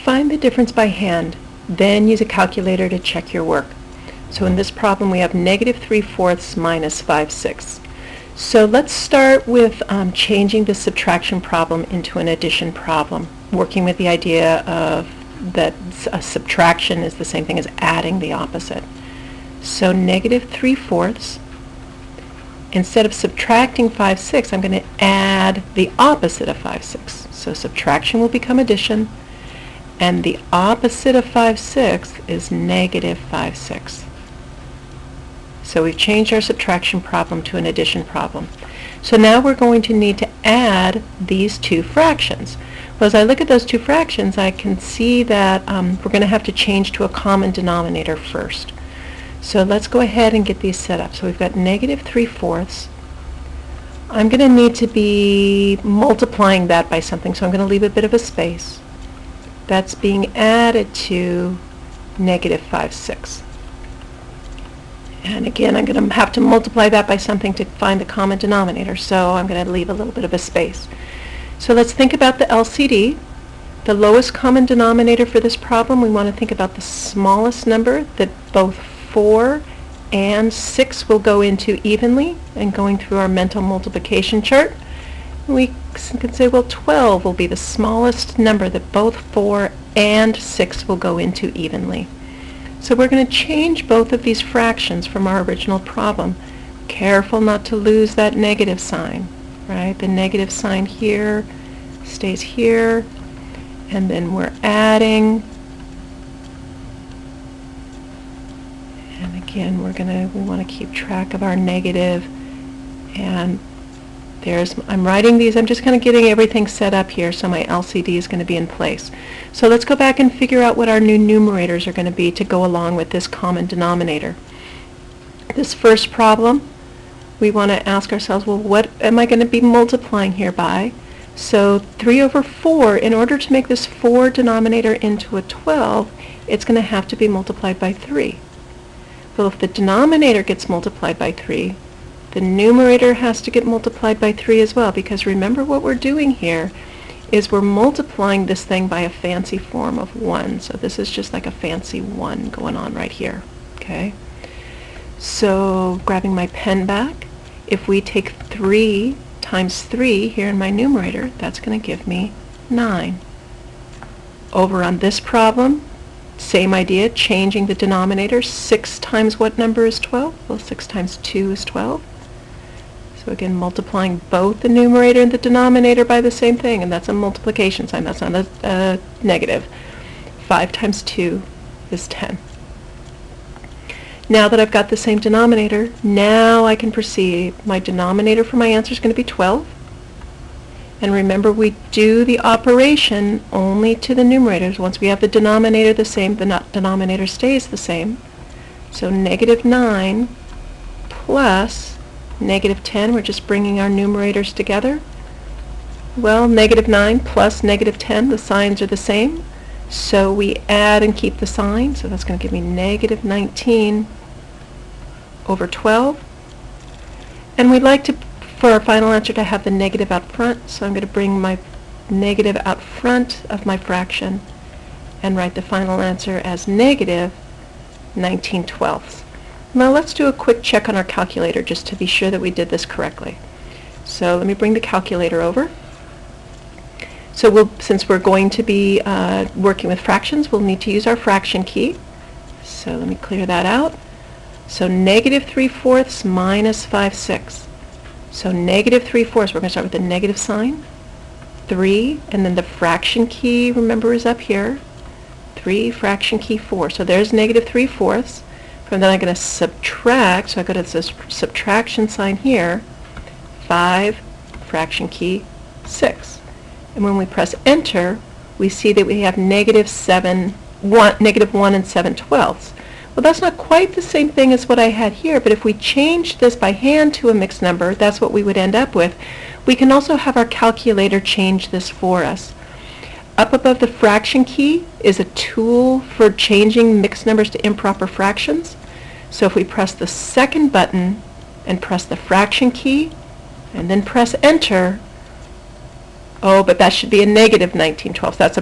Find the difference by hand, then use a calculator to check your work. So in this problem we have -3/4 minus 5/6. So let's start with changing the subtraction problem into an addition problem, working with the idea of that a subtraction is the same thing as adding the opposite. So -3/4, instead of subtracting 5/6, I'm going to add the opposite of 5/6. So subtraction will become addition, and the opposite of 5/6 is -5/6. So we've changed our subtraction problem to an addition problem. So now we're going to need to add these two fractions. Well, as I look at those two fractions, I can see that we're going to have to change to a common denominator first. So let's go ahead and get these set up. So we've got -3/4. I'm going to need to be multiplying that by something, so I'm going to leave a bit of a space. That's being added to -5/6. And again, I'm going to have to multiply that by something to find the common denominator, so I'm going to leave a little bit of a space. So let's think about the LCD. The lowest common denominator for this problem, we want to think about the smallest number that both 4 and 6 will go into evenly. And going through our mental multiplication chart, we can say, well, 12 will be the smallest number that both 4 and 6 will go into evenly. So we're going to change both of these fractions from our original problem. Careful not to lose that negative sign, right? The negative sign here stays here, and then we're adding. And again, we want to keep track of our negative, and I'm writing these, I'm just kind of getting everything set up here so my LCD is going to be in place. So let's go back and figure out what our new numerators are going to be to go along with this common denominator. This first problem, we want to ask ourselves, well, what am I going to be multiplying here by? So 3/4, in order to make this 4 denominator into a 12, it's going to have to be multiplied by 3. Well, if the denominator gets multiplied by 3, the numerator has to get multiplied by 3 as well, because remember what we're doing here is we're multiplying this thing by a fancy form of 1. So this is just like a fancy 1 going on right here, okay? So grabbing my pen back, if we take 3 times 3 here in my numerator, that's going to give me 9. Over on this problem, same idea, changing the denominator. 6 times what number is 12? Well, 6 times 2 is 12. So again, multiplying both the numerator and the denominator by the same thing, and that's a multiplication sign, that's not a negative. 5 times 2 is 10. Now that I've got the same denominator, now I can proceed. My denominator for my answer is going to be 12. And remember, we do the operation only to the numerators. Once we have the denominator the same, the denominator stays the same. So -9 plus -10, we're just bringing our numerators together. Well, -9 plus -10, the signs are the same. So we add and keep the sign. So that's going to give me -19 over 12. And we'd like to, for our final answer, to have the negative out front. So I'm going to bring my negative out front of my fraction and write the final answer as -19/12. Now let's do a quick check on our calculator just to be sure that we did this correctly. So let me bring the calculator over. So since we're going to be working with fractions, we'll need to use our fraction key. So let me clear that out. So -3/4 minus 5/6. So -3/4, we're going to start with the negative sign, 3, and then the fraction key, remember, is up here. 3, fraction key 4. So there's -3/4. From then I'm going to subtract, so I go to this subtraction sign here, 5, fraction key 6. And when we press enter, we see that we have -1 and 7/12. Well, that's not quite the same thing as what I had here, but if we change this by hand to a mixed number, that's what we would end up with. We can also have our calculator change this for us. Up above the fraction key is a tool for changing mixed numbers to improper fractions. So if we press the second button and press the fraction key and then press enter, oh, but that should be a -19/12. That's a